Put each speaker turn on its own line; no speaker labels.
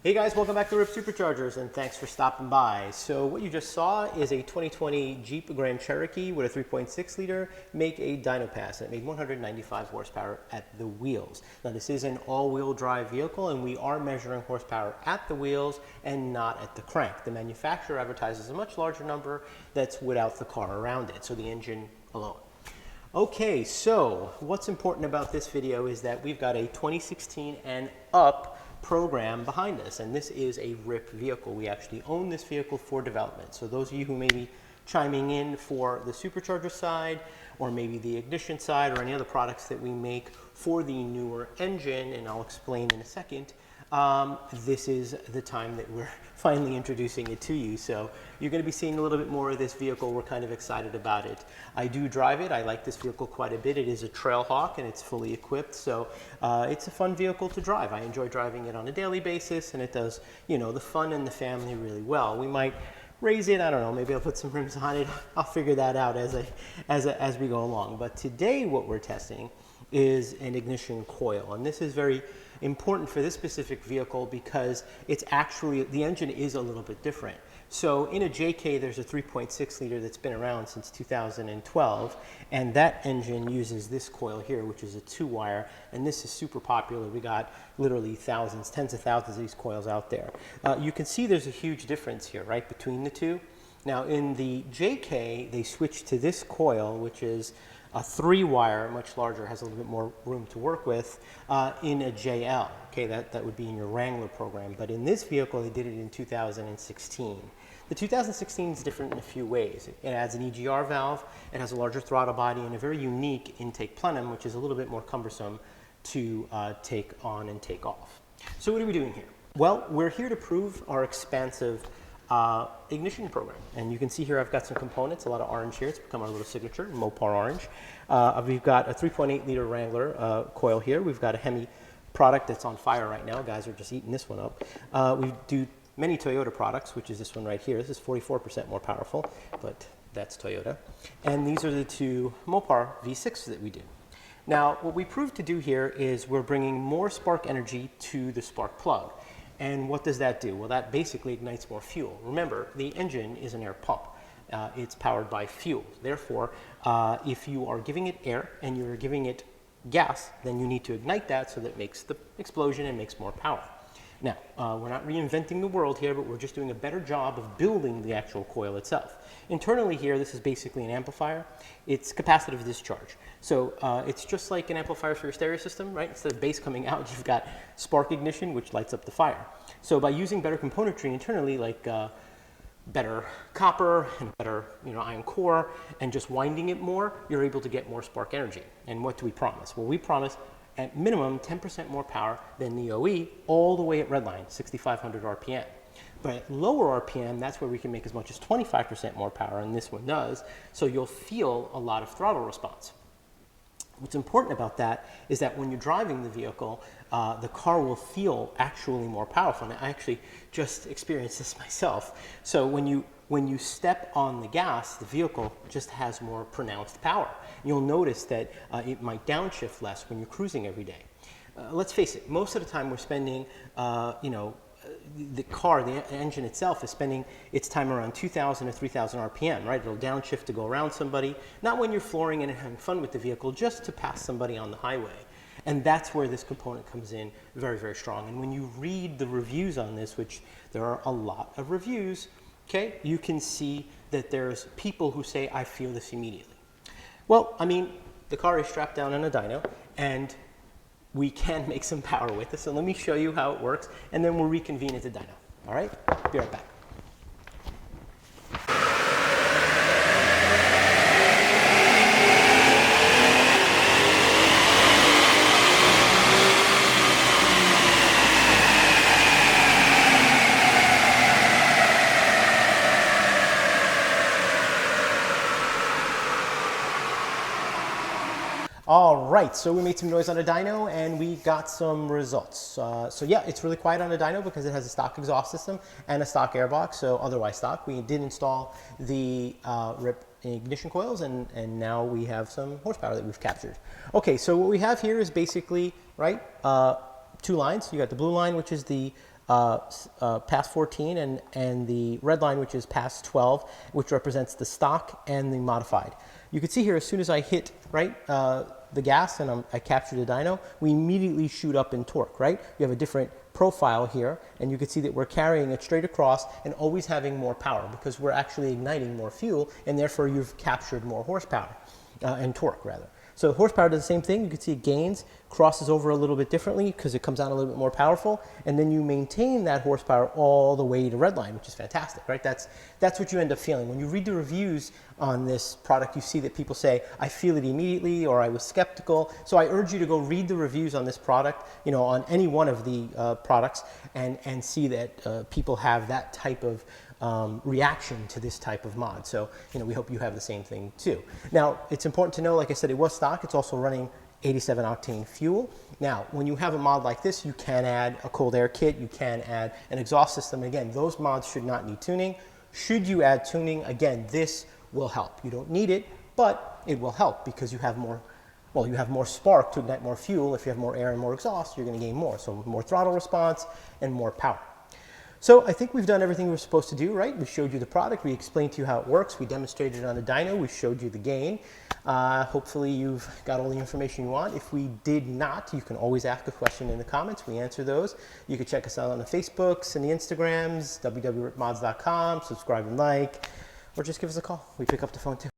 Hey guys, welcome back to RIPP Superchargers and thanks for stopping by. So what you just saw is a 2020 Jeep Grand Cherokee with a 3.6 liter make a dyno pass, and it made 195 horsepower at the wheels. Now this is an all-wheel drive vehicle and we are measuring horsepower at the wheels and not at the crank. The manufacturer advertises a much larger number that's without the car around it, so the engine alone. Okay, so what's important about this video is that we've got a 2016 and up program behind us, and this is a RIPP vehicle. We actually own this vehicle for development. So those of you who may be chiming in for the supercharger side or maybe the ignition side or any other products that we make for the newer engine, and I'll explain in a second, this is the time that we're finally introducing it to you. So you're going to be seeing a little bit more of this vehicle. We're kind of excited about it. I do drive it. I like this vehicle quite a bit. It is a Trailhawk and it's fully equipped. So it's a fun vehicle to drive. I enjoy driving it on a daily basis, and it does, you know, the fun and the family really well. We might raise it, I don't know, maybe I'll put some rims on it. I'll figure that out as we go along. But today what we're testing is an ignition coil, and this is very important for this specific vehicle because it's actually, the engine is a little bit different. So in a JK, there's a 3.6 liter that's been around since 2012, and that engine uses this coil here, which is a 2-wire, and this is super popular. We got literally thousands, tens of thousands of these coils out there. You can see there's a huge difference here, right, between the two. Now in the JK, they switched to this coil, which is a 3-wire, much larger, has a little bit more room to work with, in a JL. Okay, that would be in your Wrangler program. But in this vehicle, they did it in 2016. The 2016 is different in a few ways. It adds an EGR valve, it has a larger throttle body, and a very unique intake plenum, which is a little bit more cumbersome to take on and take off. So what are we doing here? Well, we're here to prove our expansive ignition program, and you can see here I've got some components, a lot of orange here. It's become our little signature, MOPAR Orange. We've got a 3.8 liter Wrangler coil here. We've got a Hemi product that's on fire right now. Guys are just eating this one up. We do many Toyota products, which is this one right here. This is 44% more powerful, but that's Toyota. And these are the two MOPAR V6s that we do. Now what we proved to do here is we're bringing more spark energy to the spark plug. And what does that do? Well, that basically ignites more fuel. Remember, the engine is an air pump. It's powered by fuel. Therefore, if you are giving it air and you're giving it gas, then you need to ignite that so that it makes the explosion and makes more power. Now, we're not reinventing the world here, but we're just doing a better job of building the actual coil itself. Internally here, this is basically an amplifier. It's capacitive discharge. So it's just like an amplifier for your stereo system, right? Instead of bass coming out, you've got spark ignition, which lights up the fire. So by using better componentry internally, like better copper and better, iron core, and just winding it more, you're able to get more spark energy. And what do we promise? Well, we promise at minimum 10% more power than the OE, all the way at redline, 6,500 RPM. But at lower RPM, that's where we can make as much as 25% more power, and this one does, so you'll feel a lot of throttle response. What's important about that is that when you're driving the vehicle, the car will feel actually more powerful. And I actually just experienced this myself. So when you step on the gas, the vehicle just has more pronounced power. You'll notice that it might downshift less when you're cruising every day. Let's face it, most of the time we're spending, the car, the engine itself is spending its time around 2,000 to 3,000 RPM, right? It'll downshift to go around somebody, not when you're flooring and having fun with the vehicle, just to pass somebody on the highway. And that's where this component comes in very, very strong. And when you read the reviews on this, which there are a lot of reviews, okay, you can see that there's people who say, I feel this immediately. Well, I mean, the car is strapped down on a dyno, and we can make some power with it. So let me show you how it works, and then we'll reconvene at the dyno. All right? Be right back. All right, so we made some noise on a dyno and we got some results. So yeah, it's really quiet on a dyno because it has a stock exhaust system and a stock airbox, so otherwise stock. We did install the RIPP ignition coils, and now we have some horsepower that we've captured. Okay, so what we have here is basically, right, two lines. You got the blue line, which is the past 14 and the red line, which is past 12, which represents the stock and the modified. You can see here, as soon as I hit, right, the gas and I capture the dyno, we immediately shoot up in torque, right? You have a different profile here, and you can see that we're carrying it straight across and always having more power because we're actually igniting more fuel, and therefore you've captured more horsepower and torque, rather. So horsepower does the same thing. You can see it gains, crosses over a little bit differently because it comes out a little bit more powerful, and then you maintain that horsepower all the way to redline, which is fantastic, right? That's what you end up feeling. When you read the reviews on this product, you see that people say, I feel it immediately, or I was skeptical. So I urge you to go read the reviews on this product, you know, on any one of the products, and see that people have that type of reaction to this type of mod. So, you know, we hope you have the same thing too. Now, it's important to know, like I said, it was stock. It's also running 87 octane fuel. Now, when you have a mod like this, you can add a cold air kit. You can add an exhaust system. Again, those mods should not need tuning. Should you add tuning, again, this will help. You don't need it, but it will help because you have more, well, you have more spark to ignite more fuel. If you have more air and more exhaust, you're going to gain more. So more throttle response and more power. So I think we've done everything we're supposed to do, right? We showed you the product. We explained to you how it works. We demonstrated it on the dyno. We showed you the gain. Hopefully you've got all the information you want. If we did not, you can always ask a question in the comments. We answer those. You can check us out on the Facebooks and the Instagrams, www.ripmods.com, subscribe and like, or just give us a call. We pick up the phone too.